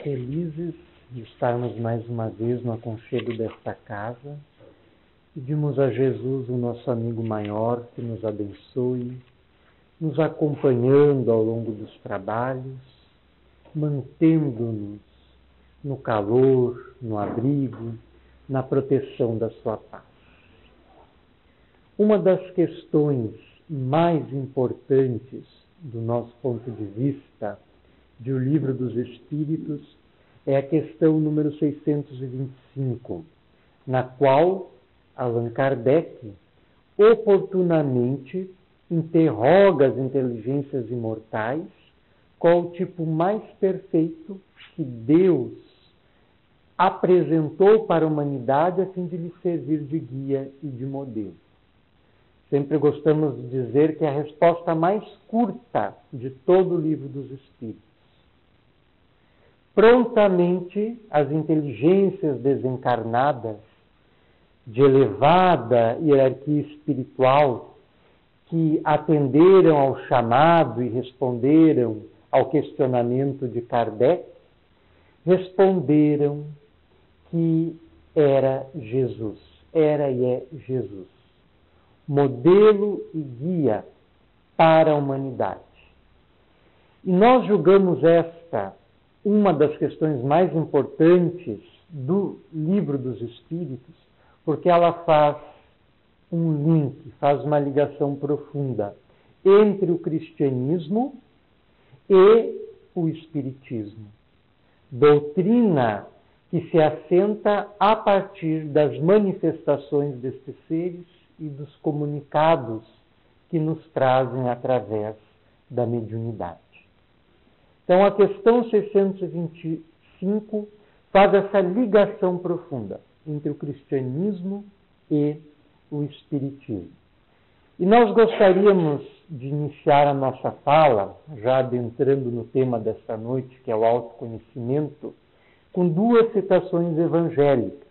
Felizes de estarmos mais uma vez no aconchego desta casa. Pedimos a Jesus, o nosso amigo maior, que nos abençoe, nos acompanhando ao longo dos trabalhos, mantendo-nos no calor, no abrigo, na proteção da sua paz. Uma das questões mais importantes do nosso ponto de vista de O Livro dos Espíritos é a questão número 625, na qual Allan Kardec oportunamente interroga as inteligências imortais qual o tipo mais perfeito que Deus apresentou para a humanidade a fim de lhe servir de guia e de modelo. Sempre gostamos de dizer que é a resposta mais curta de todo o Livro dos Espíritos. Prontamente, as inteligências desencarnadas de elevada hierarquia espiritual que atenderam ao chamado e responderam ao questionamento de Kardec, responderam que era Jesus, era e é Jesus, modelo e guia para a humanidade. E nós julgamos esta uma das questões mais importantes do Livro dos Espíritos, porque ela faz um link, faz uma ligação profunda entre o cristianismo e o espiritismo. Doutrina que se assenta a partir das manifestações destes seres e dos comunicados que nos trazem através da mediunidade. Então, a questão 625 faz essa ligação profunda entre o cristianismo e o espiritismo. E nós gostaríamos de iniciar a nossa fala, já adentrando no tema desta noite, que é o autoconhecimento, com duas citações evangélicas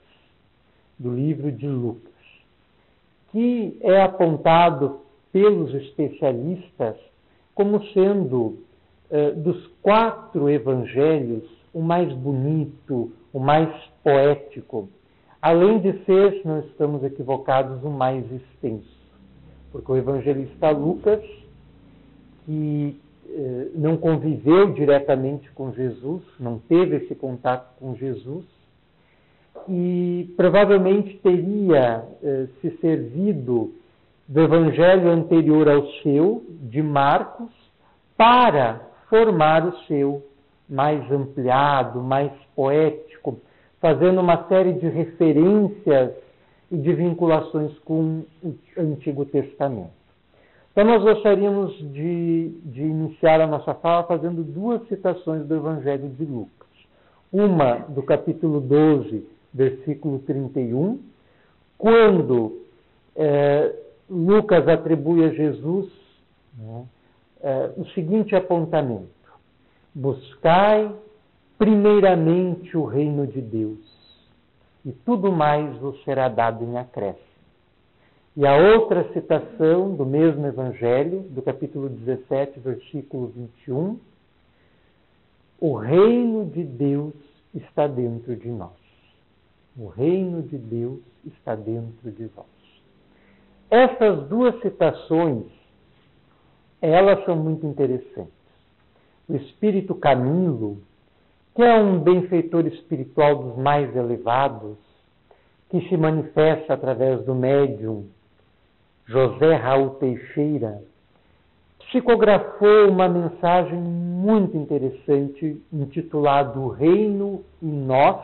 do livro de Lucas, que é apontado pelos especialistas como sendo dos 4 evangelhos o mais bonito, o mais poético, além de ser, se não estamos equivocados, o mais extenso. Porque o evangelista Lucas, que não conviveu diretamente com Jesus, não teve esse contato com Jesus, e provavelmente teria se servido do evangelho anterior ao seu, de Marcos, para formar o seu mais ampliado, mais poético, fazendo uma série de referências e de vinculações com o Antigo Testamento. Então, nós gostaríamos de iniciar a nossa fala fazendo duas citações do Evangelho de Lucas. Uma do capítulo 12, versículo 31, quando Lucas atribui a Jesus o seguinte apontamento: buscai primeiramente o reino de Deus, e tudo mais vos será dado em acréscimo. E a outra citação do mesmo Evangelho, do capítulo 17, versículo 21, o reino de Deus está dentro de nós. O reino de Deus está dentro de vós. Essas duas citações, elas são muito interessantes. O espírito Camilo, que é um benfeitor espiritual dos mais elevados, que se manifesta através do médium José Raul Teixeira, psicografou uma mensagem muito interessante intitulada O Reino em Nós,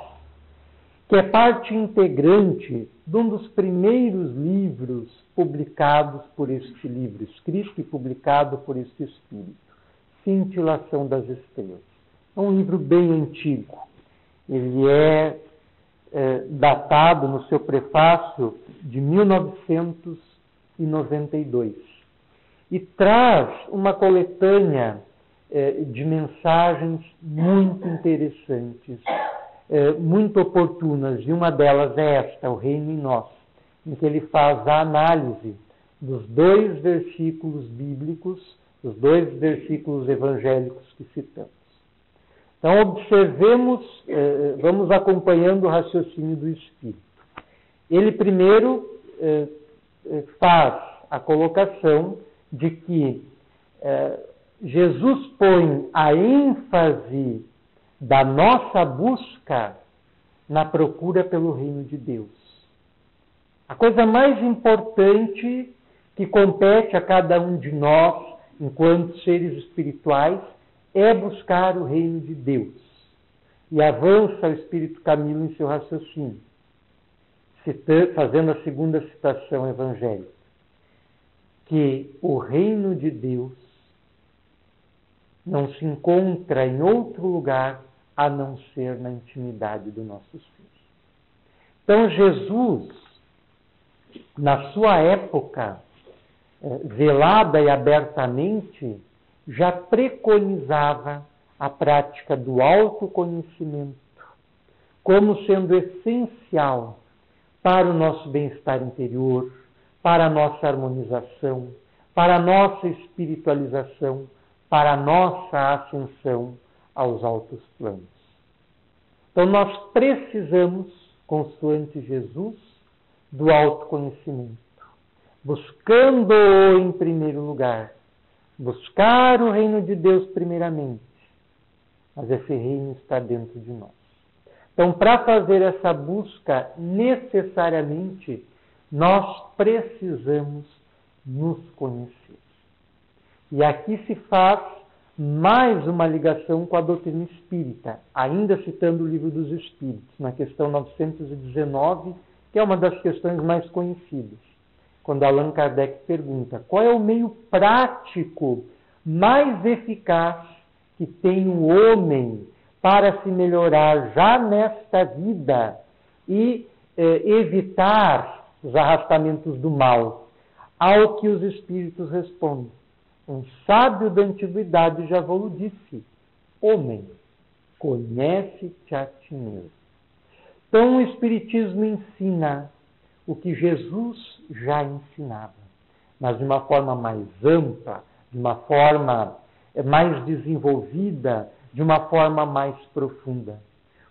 que é parte integrante de um dos primeiros livros publicados por este livro, escrito e publicado por este espírito, Cintilação das Estrelas. É um livro bem antigo. Ele é datado no seu prefácio de 1992 e traz uma coletânea de mensagens muito interessantes, muito oportunas, e uma delas é esta, O Reino em Nós, em que ele faz a análise dos 2 versículos bíblicos, dos 2 versículos evangélicos que citamos. Então, observemos, vamos acompanhando o raciocínio do Espírito. Ele primeiro faz a colocação de que Jesus põe a ênfase da nossa busca na procura pelo reino de Deus. A coisa mais importante que compete a cada um de nós, enquanto seres espirituais, é buscar o reino de Deus. E avança o Espírito Camilo em seu raciocínio, fazendo a segunda citação evangélica, que o reino de Deus não se encontra em outro lugar a não ser na intimidade do nosso Filho. Então, Jesus, na sua época, velada e abertamente, já preconizava a prática do autoconhecimento como sendo essencial para o nosso bem-estar interior, para a nossa harmonização, para a nossa espiritualização, para a nossa ascensão aos altos planos. Então nós precisamos, consoante Jesus, do autoconhecimento, buscando-o em primeiro lugar, buscar o reino de Deus primeiramente, mas esse reino está dentro de nós. Então, para fazer essa busca, necessariamente, nós precisamos nos conhecer. E aqui se faz mais uma ligação com a doutrina espírita, ainda citando o Livro dos Espíritos, na questão 919, que é uma das questões mais conhecidas, quando Allan Kardec pergunta: qual é o meio prático mais eficaz que tem o homem para se melhorar já nesta vida e evitar os arrastamentos do mal? Ao que os espíritos respondem: um sábio da antiguidade já vos disse: homem, conhece-te a ti mesmo. Então o Espiritismo ensina o que Jesus já ensinava, mas de uma forma mais ampla, de uma forma mais desenvolvida, de uma forma mais profunda.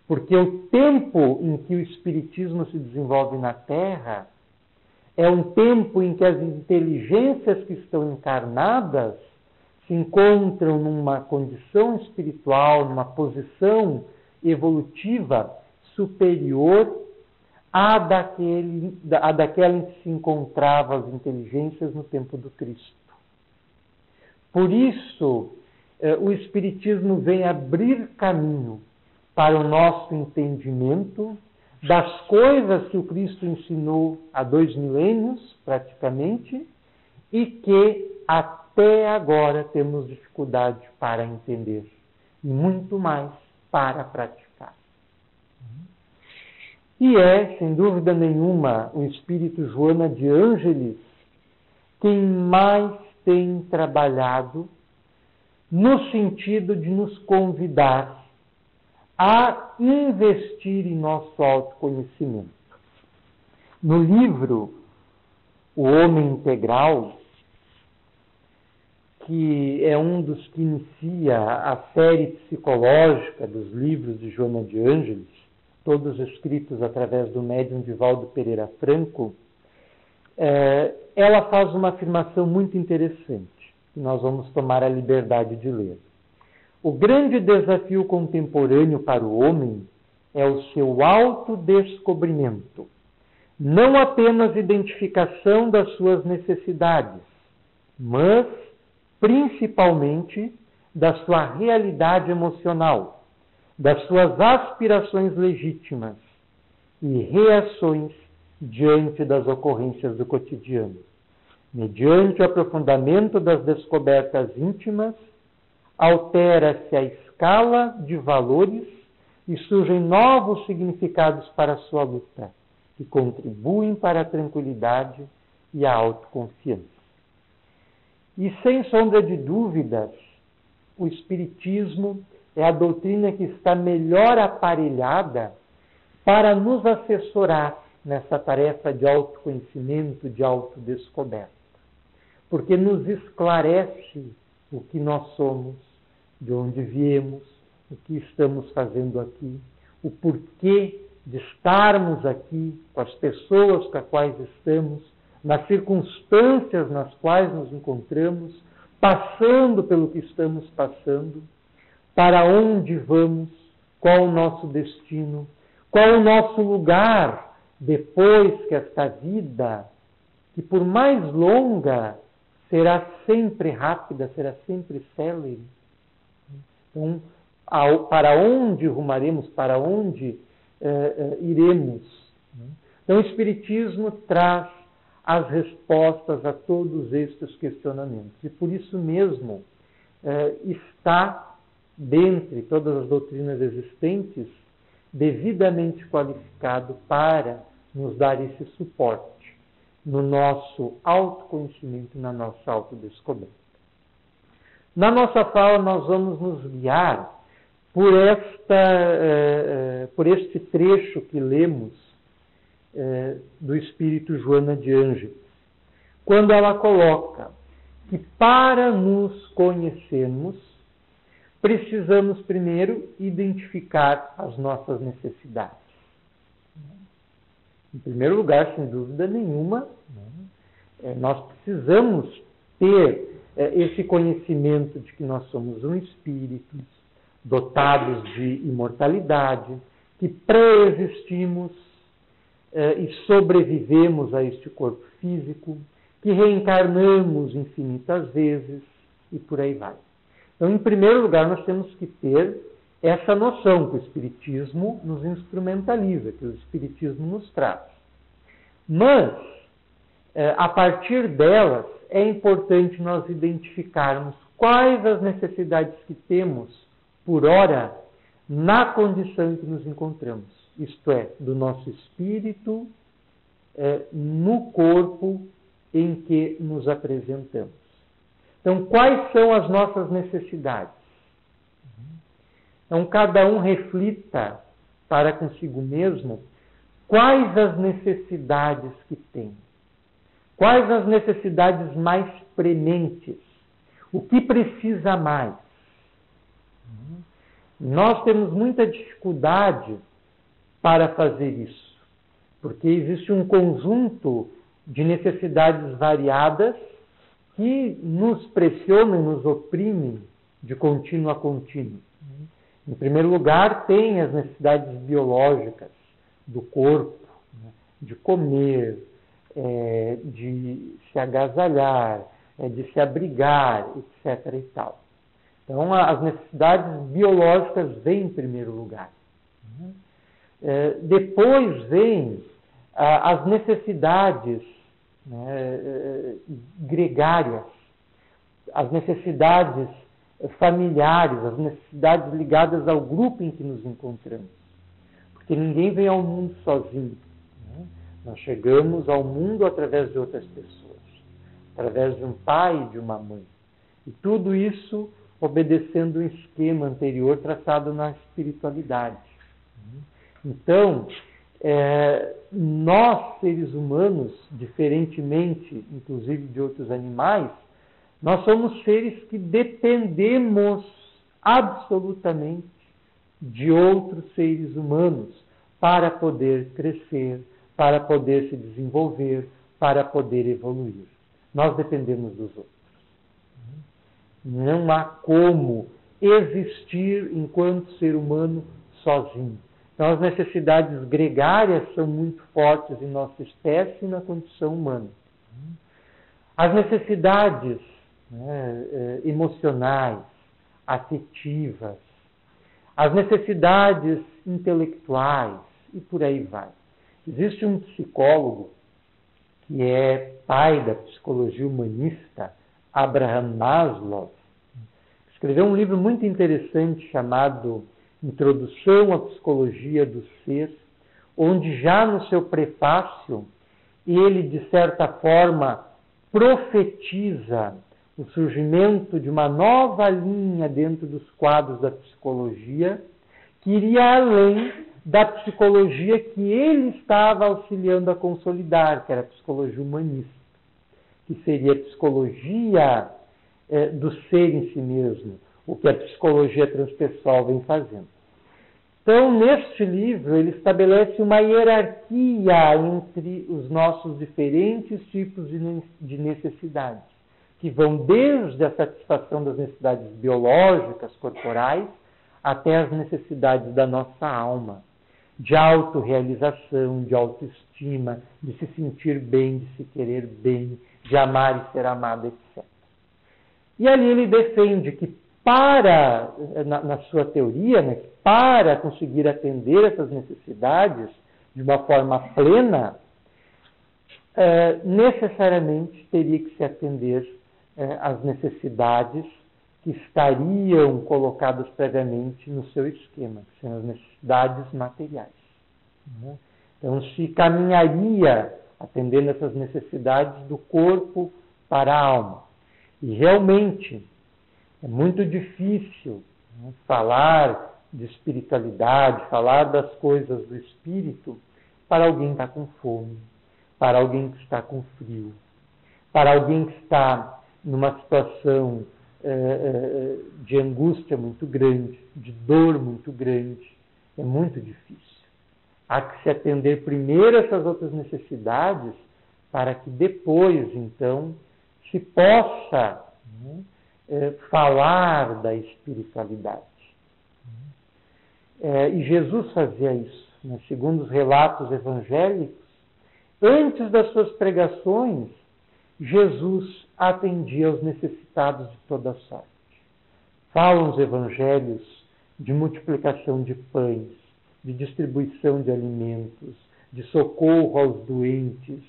Porque o tempo em que o Espiritismo se desenvolve na Terra é um tempo em que as inteligências que estão encarnadas se encontram numa condição espiritual, numa posição evolutiva superior à daquela em que se encontravam as inteligências no tempo do Cristo. Por isso, o Espiritismo vem abrir caminho para o nosso entendimento das coisas que o Cristo ensinou há 2 milênios, praticamente, e que até agora temos dificuldade para entender, e muito mais para praticar. E é, sem dúvida nenhuma, o Espírito Joana de Ângeles quem mais tem trabalhado no sentido de nos convidar a investir em nosso autoconhecimento. No livro O Homem Integral, que é um dos que inicia a série psicológica dos livros de Joana de Ângeles, todos escritos através do médium Divaldo Pereira Franco, ela faz uma afirmação muito interessante, que nós vamos tomar a liberdade de ler. O grande desafio contemporâneo para o homem é o seu autodescobrimento, não apenas identificação das suas necessidades, mas principalmente da sua realidade emocional, das suas aspirações legítimas e reações diante das ocorrências do cotidiano. Mediante o aprofundamento das descobertas íntimas, altera-se a escala de valores e surgem novos significados para a sua luta, que contribuem para a tranquilidade e a autoconfiança. E, sem sombra de dúvidas, o Espiritismo é a doutrina que está melhor aparelhada para nos assessorar nessa tarefa de autoconhecimento, de autodescoberta. Porque nos esclarece o que nós somos, de onde viemos, o que estamos fazendo aqui, o porquê de estarmos aqui, com as pessoas com as quais estamos, nas circunstâncias nas quais nos encontramos, passando pelo que estamos passando, para onde vamos, qual o nosso destino, qual o nosso lugar depois que esta vida, que por mais longa, será sempre rápida, será sempre célere. Então, para onde rumaremos, para onde iremos? Então, o Espiritismo traz as respostas a todos estes questionamentos. E por isso mesmo está, dentre todas as doutrinas existentes, devidamente qualificado para nos dar esse suporte no nosso autoconhecimento, na nossa autodescoberta. Na nossa fala, nós vamos nos guiar por este trecho que lemos do Espírito Joana de Ângeles, quando ela coloca que para nos conhecermos, precisamos primeiro identificar as nossas necessidades. Em primeiro lugar, sem dúvida nenhuma, nós precisamos ter esse conhecimento de que nós somos um espírito, dotados de imortalidade, que pré-existimos e sobrevivemos a este corpo físico, que reencarnamos infinitas vezes e por aí vai. Então, em primeiro lugar, nós temos que ter essa noção que o Espiritismo nos instrumentaliza, que o Espiritismo nos traz. Mas, a partir delas, é importante nós identificarmos quais as necessidades que temos, por ora, na condição em que nos encontramos. Isto é, do nosso espírito no corpo em que nos apresentamos. Então, quais são as nossas necessidades? Então, cada um reflita para consigo mesmo quais as necessidades que tem. Quais as necessidades mais prementes? O que precisa mais? Nós temos muita dificuldade para fazer isso, porque existe um conjunto de necessidades variadas que nos pressionam e nos oprimem de contínuo a contínuo. Em primeiro lugar, tem as necessidades biológicas do corpo, de comer, de se agasalhar, de se abrigar, etc. e tal. Então, as necessidades biológicas vêm em primeiro lugar. Depois vêm as necessidades gregárias, as necessidades familiares, as necessidades ligadas ao grupo em que nos encontramos. Porque ninguém vem ao mundo sozinho. Nós chegamos ao mundo através de outras pessoas, através de um pai e de uma mãe. E tudo isso obedecendo um esquema anterior traçado na espiritualidade. Então, nós, seres humanos, diferentemente, inclusive de outros animais, nós somos seres que dependemos absolutamente de outros seres humanos para poder crescer, para poder se desenvolver, para poder evoluir. Nós dependemos dos outros. Não há como existir enquanto ser humano sozinho. Então, as necessidades gregárias são muito fortes em nossa espécie e na condição humana. As necessidades emocionais, afetivas, as necessidades intelectuais e por aí vai. Existe um psicólogo que é pai da psicologia humanista, Abraham Maslow, que escreveu um livro muito interessante chamado Introdução à Psicologia do Ser, onde já no seu prefácio ele, de certa forma, profetiza o surgimento de uma nova linha dentro dos quadros da psicologia, que iria além da psicologia que ele estava auxiliando a consolidar, que era a psicologia humanista, que seria a psicologia do ser em si mesmo, o que a psicologia transpessoal vem fazendo. Então, neste livro, ele estabelece uma hierarquia entre os nossos diferentes tipos de necessidades, que vão desde a satisfação das necessidades biológicas, corporais, até as necessidades da nossa alma, de autorrealização, de autoestima, de se sentir bem, de se querer bem, de amar e ser amado, etc. E ali ele defende que na sua teoria, né, para conseguir atender essas necessidades de uma forma plena, necessariamente teria que se atender às necessidades que estariam colocadas previamente no seu esquema, que são as necessidades materiais. Então, se caminharia atendendo essas necessidades do corpo para a alma. E realmente é muito difícil falar de espiritualidade, falar das coisas do espírito para alguém que está com fome, para alguém que está com frio, para alguém que está numa situação de angústia muito grande, de dor muito grande. É muito difícil. Há que se atender primeiro essas outras necessidades para que depois, então, se possa falar da espiritualidade. E Jesus fazia isso, né? Segundo os relatos evangélicos, antes das suas pregações, Jesus atendia aos necessitados de toda sorte. Falam os evangelhos de multiplicação de pães, de distribuição de alimentos, de socorro aos doentes,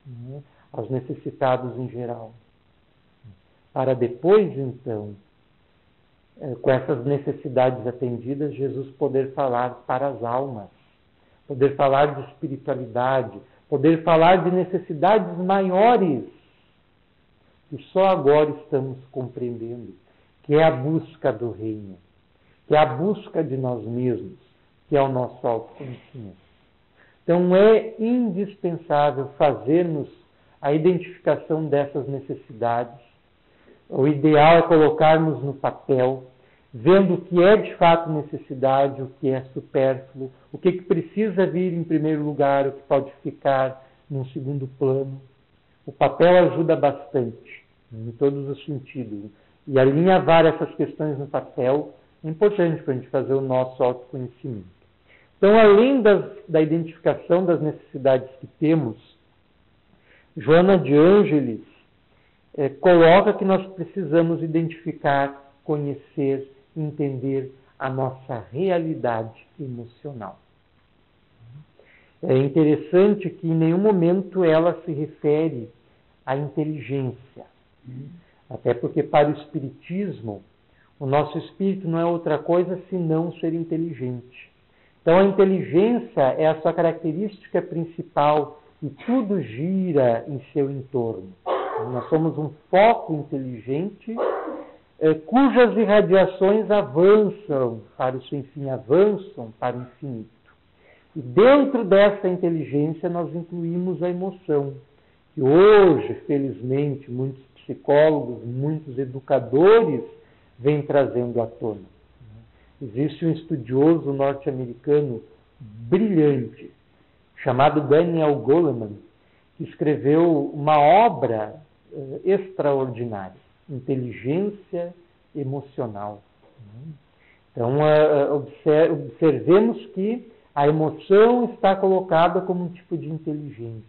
né? Aos necessitados em geral. Para depois, então, com essas necessidades atendidas, Jesus poder falar para as almas, poder falar de espiritualidade, poder falar de necessidades maiores, que só agora estamos compreendendo, que é a busca do reino, que é a busca de nós mesmos, que é o nosso autoconhecimento. Então é indispensável fazermos a identificação dessas necessidades. O ideal é colocarmos no papel, vendo o que é de fato necessidade, o que é supérfluo, o que precisa vir em primeiro lugar, o que pode ficar num segundo plano. O papel ajuda bastante, em todos os sentidos. E alinhavar essas questões no papel é importante para a gente fazer o nosso autoconhecimento. Então, além da identificação das necessidades que temos, Joana de Ângeles coloca que nós precisamos identificar, conhecer, entender a nossa realidade emocional. É interessante que em nenhum momento ela se refere à inteligência. Até porque para o Espiritismo, o nosso espírito não é outra coisa senão ser inteligente. Então a inteligência é a sua característica principal e tudo gira em seu entorno. Nós somos um foco inteligente cujas irradiações avançam para o seu enfim, avançam para o infinito. E dentro dessa inteligência nós incluímos a emoção, que hoje, felizmente, muitos psicólogos, muitos educadores vêm trazendo à tona. Existe um estudioso norte-americano brilhante, chamado Daniel Goleman, que escreveu uma obra extraordinária, Inteligência Emocional. Então, observemos que a emoção está colocada como um tipo de inteligência.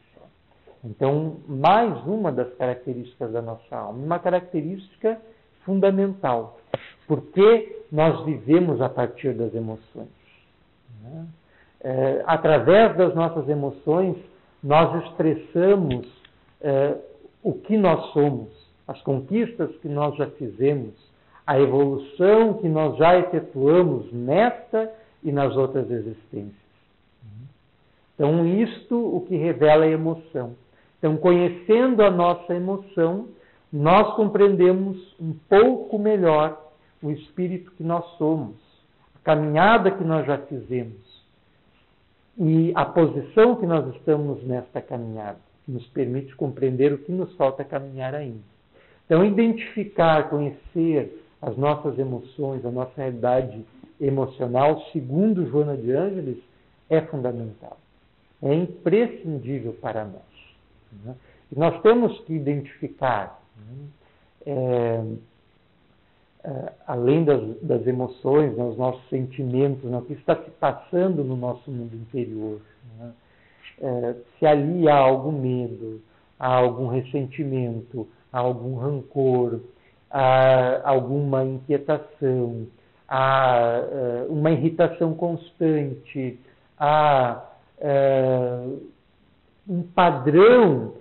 Então, mais uma das características da nossa alma, uma característica fundamental, porque nós vivemos a partir das emoções. Através das nossas emoções, nós expressamos o que nós somos, as conquistas que nós já fizemos, a evolução que nós já efetuamos nesta e nas outras existências. Então, isto o que revela a emoção. Então, conhecendo a nossa emoção, nós compreendemos um pouco melhor o espírito que nós somos, a caminhada que nós já fizemos e a posição que nós estamos nesta caminhada, que nos permite compreender o que nos falta caminhar ainda. Então, identificar, conhecer as nossas emoções, a nossa realidade emocional, segundo Joana de Ângeles, é fundamental. É imprescindível para nós. Né? E nós temos que identificar, além das emoções, os nossos sentimentos, o que está se passando no nosso mundo interior. Né? Se ali há algum medo, há algum ressentimento, há algum rancor, há alguma inquietação, há uma irritação constante, há um padrão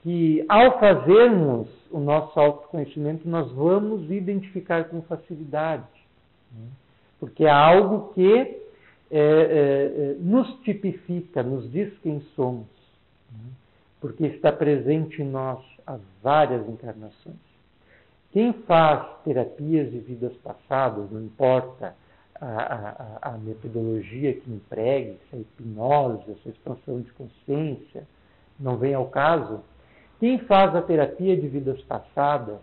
que, ao fazermos o nosso autoconhecimento, nós vamos identificar com facilidade. Porque é algo que nos tipifica, nos diz quem somos. Porque está presente em nós há várias encarnações. Quem faz terapias de vidas passadas, não importa a metodologia que empregue, se é hipnose, se é expansão de consciência, não vem ao caso. Quem faz a terapia de vidas passadas,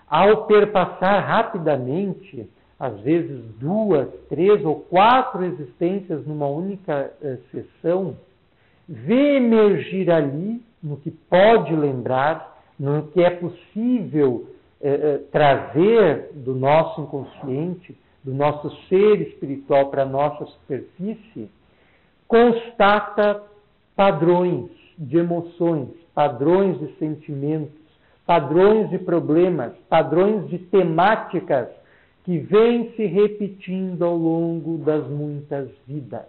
ao perpassar rapidamente, às vezes 2, 3 ou 4 existências numa única sessão, vê emergir ali, no que pode lembrar, no que é possível trazer do nosso inconsciente, do nosso ser espiritual para a nossa superfície, constata padrões de emoções, padrões de sentimentos, padrões de problemas, padrões de temáticas que vêm se repetindo ao longo das muitas vidas.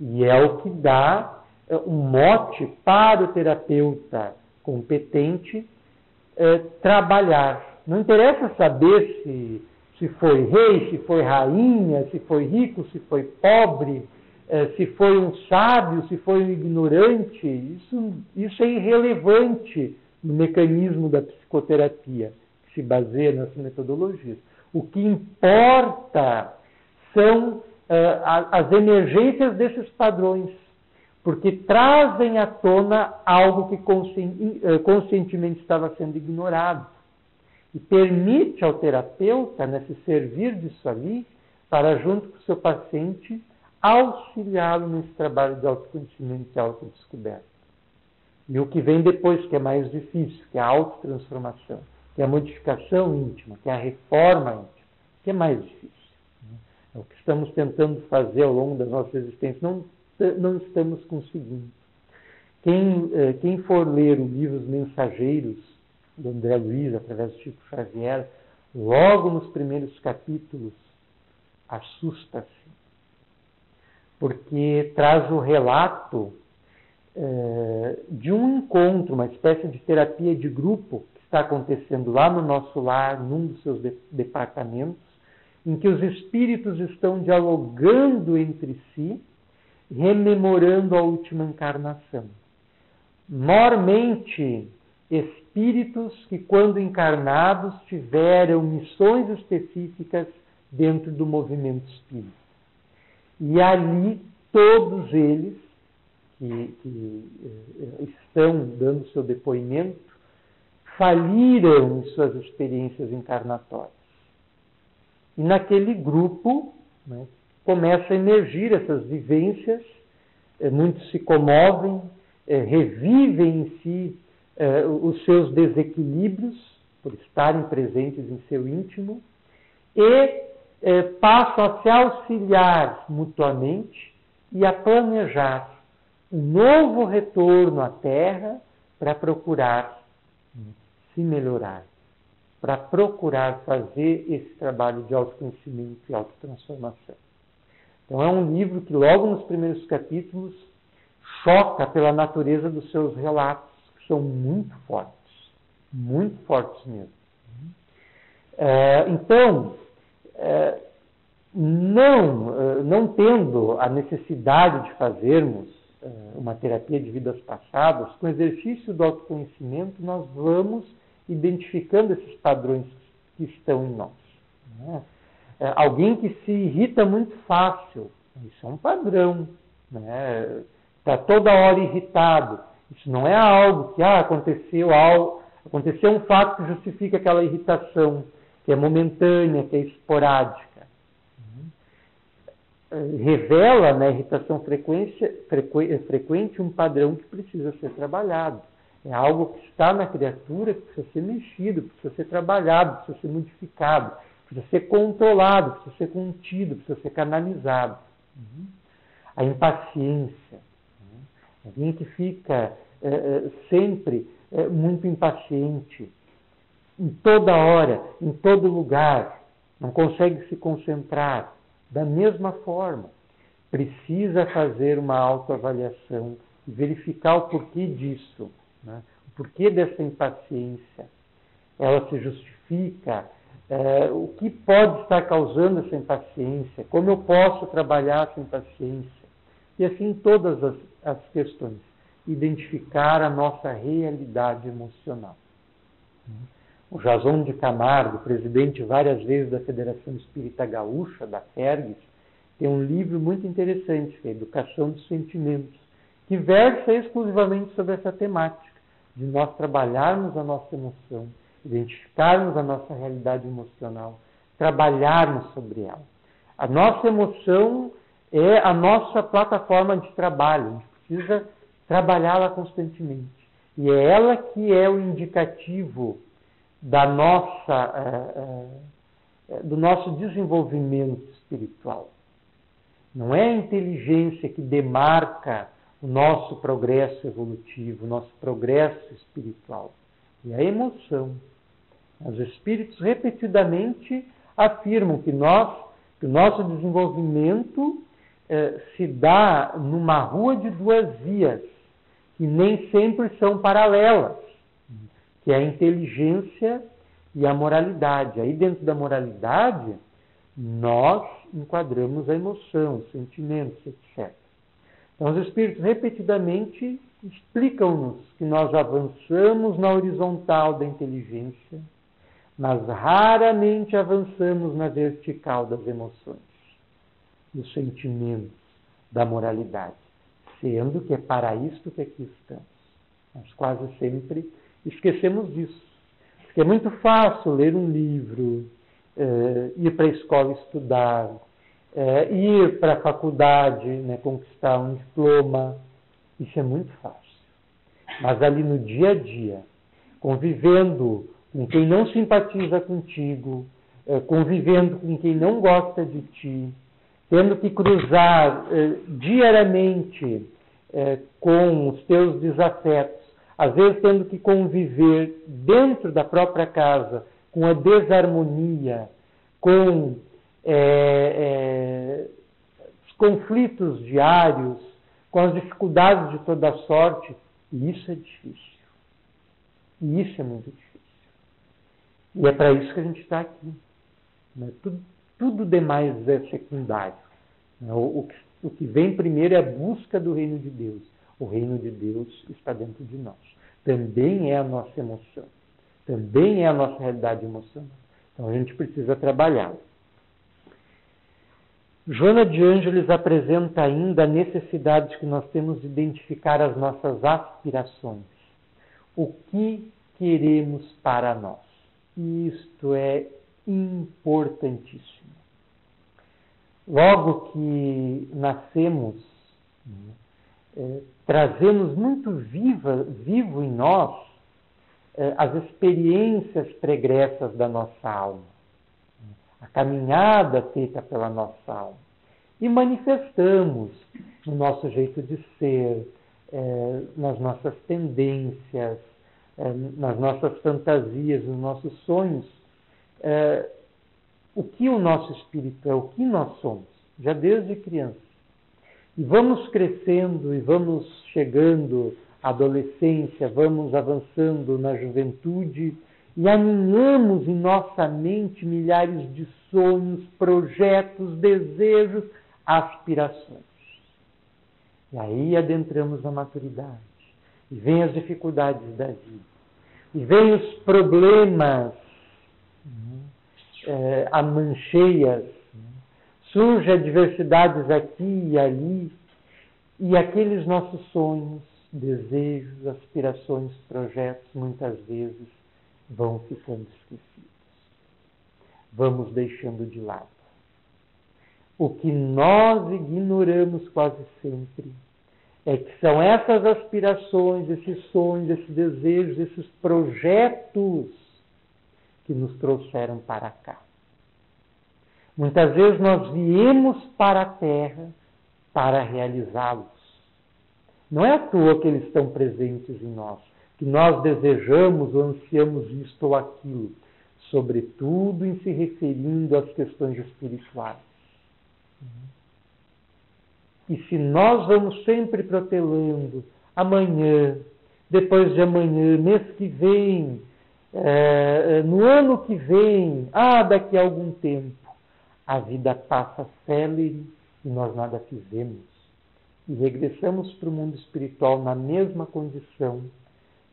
E é o que dá um mote para o terapeuta competente trabalhar. Não interessa saber se foi rei, se foi rainha, se foi rico, se foi pobre, se foi um sábio, se foi um ignorante. Isso é irrelevante no mecanismo da psicoterapia, que se baseia nessas metodologias. O que importa são as emergências desses padrões, porque trazem à tona algo que conscientemente estava sendo ignorado. E permite ao terapeuta, se servir disso ali, para, junto com o seu paciente, auxiliá-lo nesse trabalho de autoconhecimento e autodescoberta. E o que vem depois, que é mais difícil, que é a autotransformação, que é a modificação íntima, que é a reforma íntima, que é mais difícil. É o que estamos tentando fazer ao longo das nossas existências, não estamos conseguindo. Quem for ler o livro Os Mensageiros, do André Luiz, através do Chico Xavier, logo nos primeiros capítulos, assusta-se. Porque traz o relato de um encontro, uma espécie de terapia de grupo que está acontecendo lá no nosso lar, num dos seus departamentos, em que os espíritos estão dialogando entre si, rememorando a última encarnação. Mormente, espíritos que, quando encarnados, tiveram missões específicas dentro do movimento espírita. E ali, todos eles que estão dando seu depoimento, faliram em suas experiências encarnatórias. E naquele grupo, começa a emergir essas vivências, muitos se comovem, revivem em si os seus desequilíbrios, por estarem presentes em seu íntimo, e passam a se auxiliar mutuamente e a planejar um novo retorno à Terra para procurar se melhorar, para procurar fazer esse trabalho de autoconhecimento e autotransformação. Então é um livro que logo nos primeiros capítulos choca pela natureza dos seus relatos, que são muito fortes mesmo. Então, não tendo a necessidade de fazermos uma terapia de vidas passadas, com o exercício do autoconhecimento, nós vamos identificando esses padrões que estão em nós. Alguém que se irrita muito fácil, isso é um padrão. Está toda hora irritado. Isso não é algo que aconteceu um fato que justifica aquela irritação, que é momentânea, que é esporádica. Revela na irritação frequente um padrão que precisa ser trabalhado. É algo que está na criatura, que precisa ser mexido, precisa ser trabalhado, precisa ser modificado, precisa ser controlado, precisa ser contido, precisa ser canalizado. A impaciência. Alguém que fica sempre muito impaciente, em toda hora, em todo lugar, não consegue se concentrar. Da mesma forma, precisa fazer uma autoavaliação e verificar o porquê disso, né? O porquê dessa impaciência. Ela se justifica, o que pode estar causando essa impaciência, como eu posso trabalhar essa impaciência. E assim todas as questões. Identificar a nossa realidade emocional. O Jason de Camargo, presidente várias vezes da Federação Espírita Gaúcha, da FERGS, tem um livro muito interessante, que é Educação dos Sentimentos, que versa exclusivamente sobre essa temática, de nós trabalharmos a nossa emoção, identificarmos a nossa realidade emocional, trabalharmos sobre ela. A nossa emoção é a nossa plataforma de trabalho, a gente precisa trabalhá-la constantemente. E é ela que é o indicativo do nosso desenvolvimento espiritual. Não é a inteligência que demarca o nosso progresso evolutivo, o nosso progresso espiritual. É a emoção. Os espíritos repetidamente afirmam que o nosso desenvolvimento se dá numa rua de duas vias, que nem sempre são paralelas, que é a inteligência e a moralidade. Aí dentro da moralidade, nós enquadramos a emoção, os sentimentos, etc. Então os Espíritos repetidamente explicam-nos que nós avançamos na horizontal da inteligência, mas raramente avançamos na vertical das emoções, dos sentimentos, da moralidade, sendo que é para isto que aqui estamos. Nós quase sempre esquecemos disso. Porque é muito fácil ler um livro, ir para a escola estudar, ir para a faculdade, né, conquistar um diploma. Isso é muito fácil. Mas ali no dia a dia, convivendo com quem não simpatiza contigo, convivendo com quem não gosta de ti, tendo que cruzar diariamente com os teus desafetos, às vezes tendo que conviver dentro da própria casa com a desarmonia, com os conflitos diários, com as dificuldades de toda sorte, e isso é difícil. E isso é muito difícil. E é para isso que a gente está aqui. Né? Tudo demais é secundário. Né? O que vem primeiro é a busca do reino de Deus. O reino de Deus está dentro de nós. Também é a nossa emoção. Também é a nossa realidade emocional. Então a gente precisa trabalhar. Joana de Ângeles apresenta ainda a necessidade que nós temos de identificar as nossas aspirações. O que queremos para nós? Isto é importantíssimo. Logo que nascemos, trazemos muito vivo em nós as experiências pregressas da nossa alma, a caminhada feita pela nossa alma. E manifestamos no nosso jeito de ser, nas nossas tendências, nas nossas fantasias, nos nossos sonhos, o que o nosso espírito é, o que nós somos, já desde criança. E vamos crescendo e vamos chegando à adolescência, vamos avançando na juventude e aninhamos em nossa mente milhares de sonhos, projetos, desejos, aspirações. E aí adentramos na maturidade. E vem as dificuldades da vida. E vem os problemas, amancheias, surgem adversidades aqui e ali, e aqueles nossos sonhos, desejos, aspirações, projetos, muitas vezes vão ficando esquecidos. vamos deixando de lado. O que nós ignoramos quase sempre é que são essas aspirações, esses sonhos, esses desejos, esses projetos que nos trouxeram para cá. Muitas vezes nós viemos para a Terra para realizá-los. Não é à toa que eles estão presentes em nós, que nós desejamos ou ansiamos isto ou aquilo, sobretudo em se referindo às questões espirituais. E se nós vamos sempre protelando, amanhã, depois de amanhã, mês que vem, no ano que vem, daqui a algum tempo, a vida passa célere e nós nada fizemos. E regressamos para o mundo espiritual na mesma condição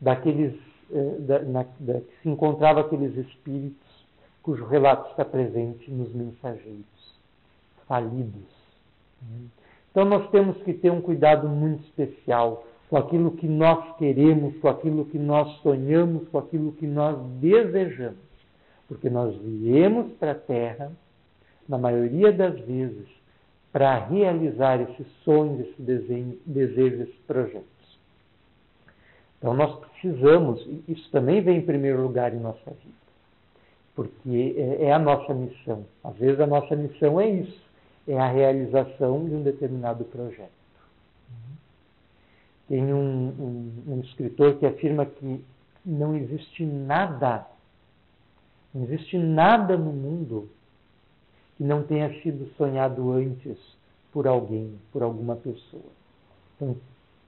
daqueles, que se encontravam aqueles espíritos cujo relato está presente nos mensageiros, falidos. Então nós temos que ter um cuidado muito especial com aquilo que nós queremos, com aquilo que nós sonhamos, com aquilo que nós desejamos. Porque nós viemos para a Terra, na maioria das vezes, para realizar esses sonhos, esses desejos, esses projetos. Então nós precisamos, isso também vem em primeiro lugar em nossa vida, porque é a nossa missão. Às vezes a nossa missão é isso, é a realização de um determinado projeto. Tem um escritor que afirma que não existe nada no mundo que não tenha sido sonhado antes por alguém, por alguma pessoa. Então,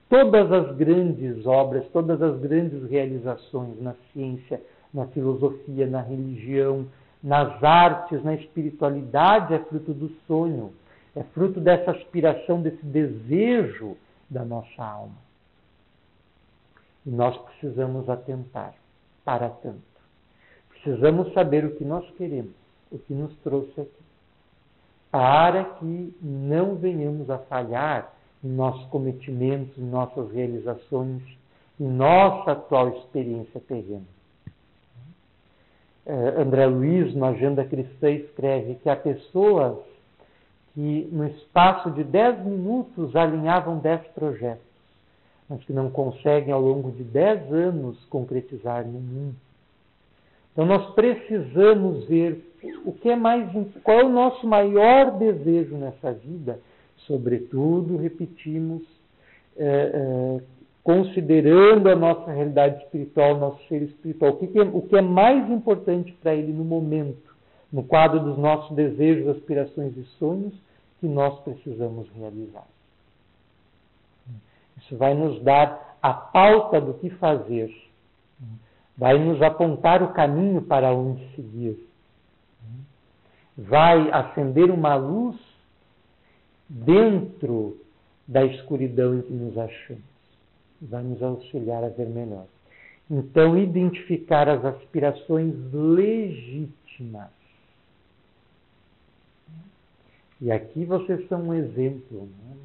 todas as grandes obras, todas as grandes realizações na ciência, na filosofia, na religião, nas artes, na espiritualidade, é fruto do sonho, é fruto dessa aspiração, desse desejo da nossa alma. E nós precisamos atentar para tanto. Precisamos saber o que nós queremos, o que nos trouxe aqui, para que não venhamos a falhar em nossos cometimentos, em nossas realizações, em nossa atual experiência terrena. André Luiz, na Agenda Cristã, escreve que há pessoas que no espaço de 10 minutos alinhavam 10 projetos, mas que não conseguem ao longo de 10 anos concretizar nenhum. Então nós precisamos ver qual é o nosso maior desejo nessa vida, sobretudo, repetimos, considerando a nossa realidade espiritual, nosso ser espiritual, o que é mais importante para ele no momento, no quadro dos nossos desejos, aspirações e sonhos, que nós precisamos realizar. Isso vai nos dar a pauta do que fazer, vai nos apontar o caminho para onde seguir, vai acender uma luz dentro da escuridão em que nos achamos, vai nos auxiliar a ver melhor. Então, identificar as aspirações legítimas. E aqui vocês são um exemplo, né?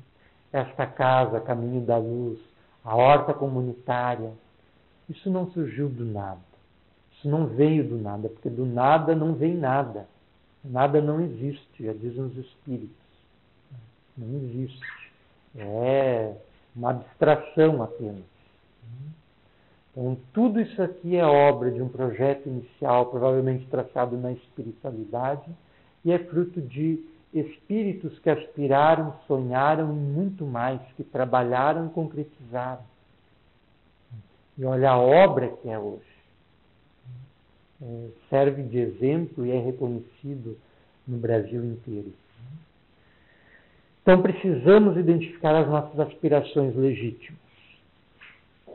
Esta casa, Caminho da Luz, a horta comunitária, isso não surgiu do nada. Isso não veio do nada, porque do nada não vem nada. Nada não existe, já dizem os espíritos. Não existe. É uma abstração apenas. Então, tudo isso aqui é obra de um projeto inicial, provavelmente traçado na espiritualidade, e é fruto de espíritos que aspiraram, sonharam e muito mais, que trabalharam e concretizaram. E olha a obra que é hoje. Serve de exemplo e é reconhecido no Brasil inteiro. Então precisamos identificar as nossas aspirações legítimas.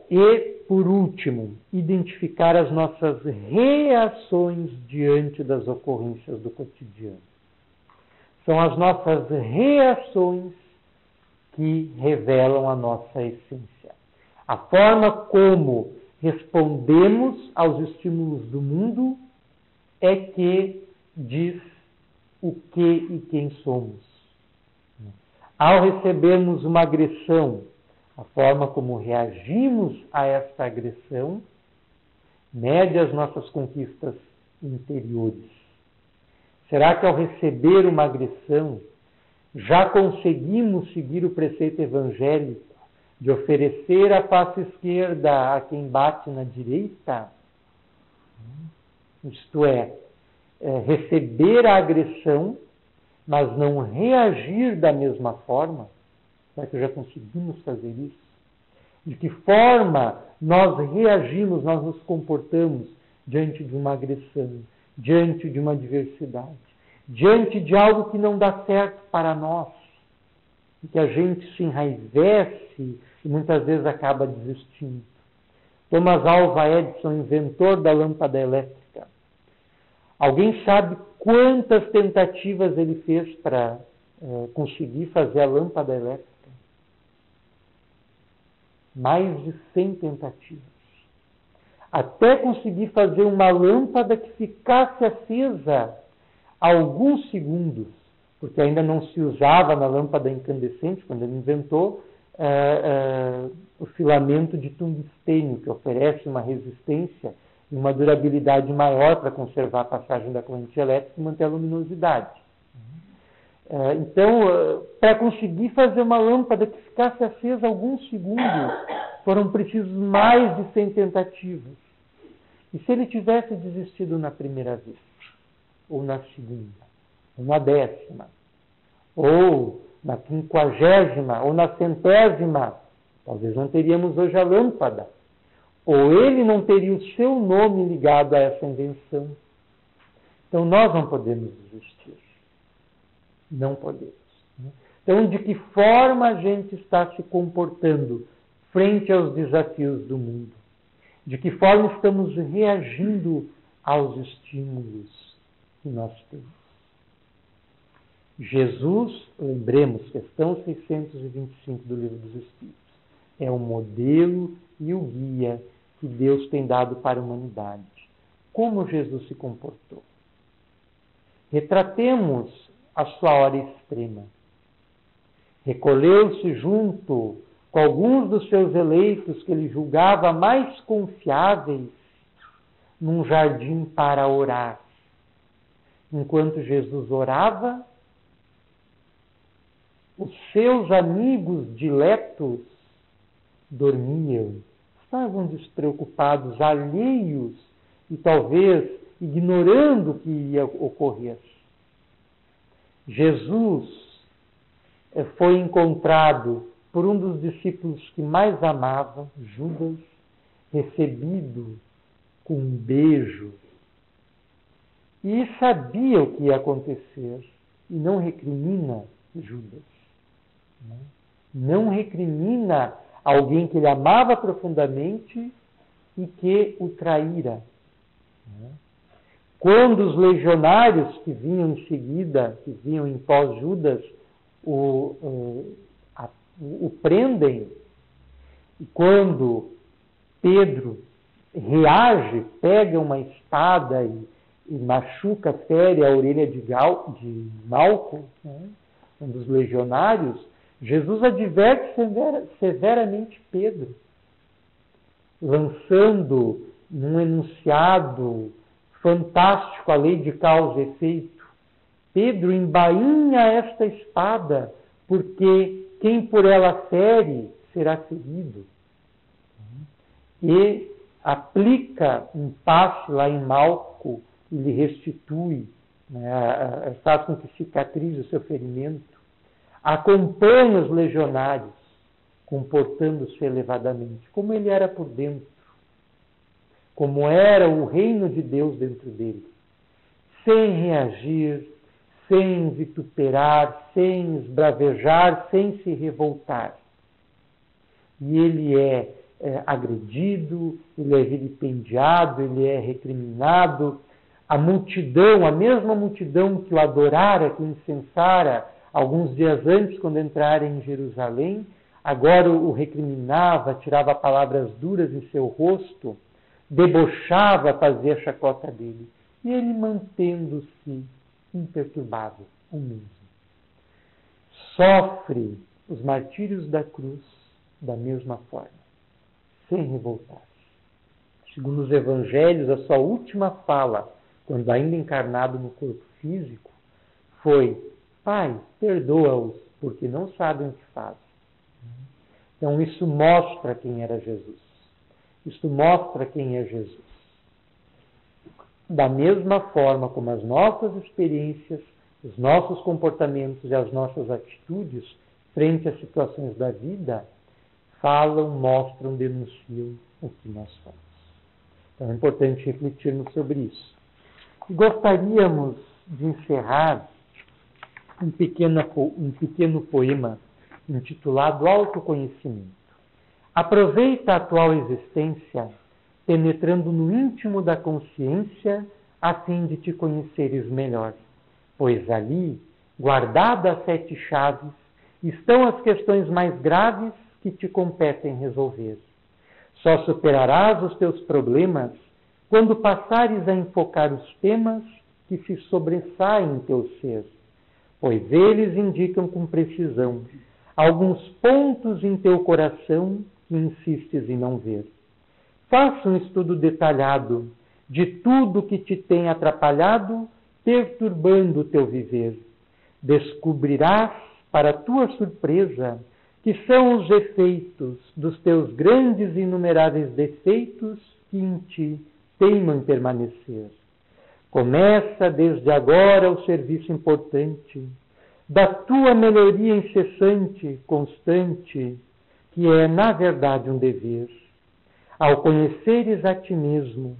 E, por último, identificar as nossas reações diante das ocorrências do cotidiano. São as nossas reações que revelam a nossa essência. A forma como respondemos aos estímulos do mundo é que diz o que e quem somos. Ao recebermos uma agressão, a forma como reagimos a esta agressão mede as nossas conquistas interiores. Será que ao receber uma agressão, já conseguimos seguir o preceito evangélico de oferecer a face esquerda a quem bate na direita? Isto é, receber a agressão, mas não reagir da mesma forma? Será que já conseguimos fazer isso? De que forma nós reagimos, nós nos comportamos diante de uma agressão, diante de uma adversidade, diante de algo que não dá certo para nós, e que a gente se enraivece e muitas vezes acaba desistindo. Thomas Alva Edison, inventor da lâmpada elétrica, alguém sabe quantas tentativas ele fez para conseguir fazer a lâmpada elétrica? Mais de 100 tentativas. Até conseguir fazer uma lâmpada que ficasse acesa alguns segundos, porque ainda não se usava na lâmpada incandescente, quando ele inventou, o filamento de tungstênio, que oferece uma resistência e uma durabilidade maior para conservar a passagem da corrente elétrica e manter a luminosidade. Então, para conseguir fazer uma lâmpada que ficasse acesa alguns segundos, foram precisos mais de 100 tentativas. E se ele tivesse desistido na primeira vez, ou na segunda, ou na 10ª, ou na 50ª, ou na 100ª, talvez não teríamos hoje a lâmpada. Ou ele não teria o seu nome ligado a essa invenção. Então, nós não podemos desistir. Não podemos. Então, de que forma a gente está se comportando frente aos desafios do mundo? De que forma estamos reagindo aos estímulos que nós temos? Jesus, lembremos, questão 625 do Livro dos Espíritos, é o modelo e o guia que Deus tem dado para a humanidade. Como Jesus se comportou? Retratemos a sua hora extrema. Recolheu-se junto com alguns dos seus eleitos que ele julgava mais confiáveis num jardim para orar. Enquanto Jesus orava, os seus amigos diletos dormiam, estavam despreocupados, alheios e talvez ignorando o que ia ocorrer. Jesus foi encontrado por um dos discípulos que mais amava, Judas, recebido com um beijo, e sabia o que ia acontecer, e não recrimina Judas. Não recrimina alguém que ele amava profundamente e que o traíra. Quando os legionários que vinham em seguida, que vinham em pós-Judas, o prendem, e quando Pedro reage, pega uma espada e machuca, fere a orelha de Malco, um dos legionários, Jesus adverte severamente Pedro, lançando num enunciado fantástico a lei de causa e efeito. Pedro embainha esta espada, porque quem por ela fere será ferido. E aplica um passe lá em Malco e lhe restitui, faz com que cicatrize o seu ferimento. Acompanha os legionários, comportando-se elevadamente, como ele era por dentro, como era o reino de Deus dentro dele, sem reagir, sem vituperar, sem esbravejar, sem se revoltar. E ele é agredido, ele é vilipendiado, ele é recriminado. A multidão, a mesma multidão que o adorara, que o incensara alguns dias antes, quando entrara em Jerusalém, agora o recriminava, tirava palavras duras em seu rosto, debochava, fazia a chacota dele. E ele mantendo-se imperturbável, o mesmo. Sofre os martírios da cruz da mesma forma, sem revoltar-se. Segundo os evangelhos, a sua última fala, quando ainda encarnado no corpo físico foi: Pai, perdoa-os, porque não sabem o que fazem. Então isso mostra quem era Jesus. Isso mostra quem é Jesus. Da mesma forma como as nossas experiências, os nossos comportamentos e as nossas atitudes frente às situações da vida falam, mostram, denunciam o que nós somos. Então é importante refletirmos sobre isso. E gostaríamos de encerrar um pequeno poema intitulado Autoconhecimento. Aproveita a atual existência, penetrando no íntimo da consciência, a fim de te conheceres melhor. Pois ali, guardadas as 7 chaves, estão as questões mais graves que te competem resolver. Só superarás os teus problemas quando passares a enfocar os temas que se sobressaem em teu ser, pois eles indicam com precisão alguns pontos em teu coração que insistes em não ver. Faça um estudo detalhado de tudo que te tem atrapalhado, perturbando o teu viver. Descobrirás, para tua surpresa, que são os efeitos dos teus grandes e inumeráveis defeitos que em ti teimam em permanecer. Começa desde agora o serviço importante da tua melhoria incessante, constante, que é, na verdade, um dever. Ao conheceres a ti mesmo,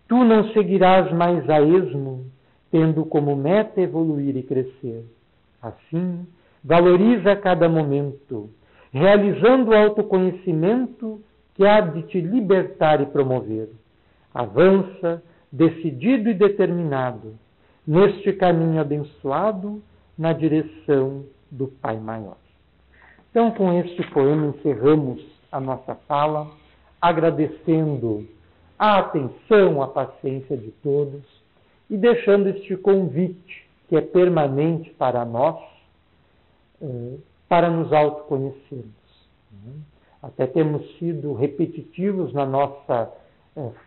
tu não seguirás mais a esmo, tendo como meta evoluir e crescer. Assim, valoriza cada momento, realizando o autoconhecimento que há de te libertar e promover. Avança, decidido e determinado, neste caminho abençoado, na direção do Pai Maior. Então, com este poema, encerramos a nossa fala, agradecendo a atenção, a paciência de todos e deixando este convite, que é permanente para nós, para nos autoconhecermos. Até temos sido repetitivos na nossa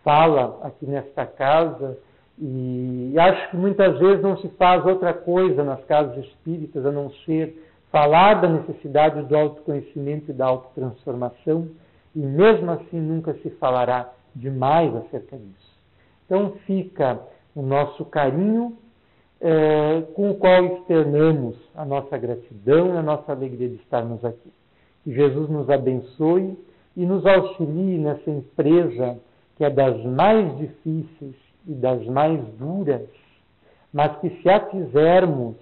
fala aqui nesta casa, e acho que muitas vezes não se faz outra coisa nas casas espíritas a não ser falar da necessidade do autoconhecimento e da autotransformação, e mesmo assim nunca se falará demais acerca disso. Então fica o nosso carinho, com o qual externamos a nossa gratidão e a nossa alegria de estarmos aqui. Que Jesus nos abençoe e nos auxilie nessa empresa que é das mais difíceis e das mais duras, mas que se a fizermos,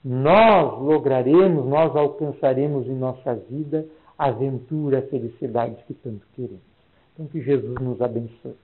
nós lograremos, nós alcançaremos em nossa vida a aventura, a felicidade que tanto queremos. Então que Jesus nos abençoe.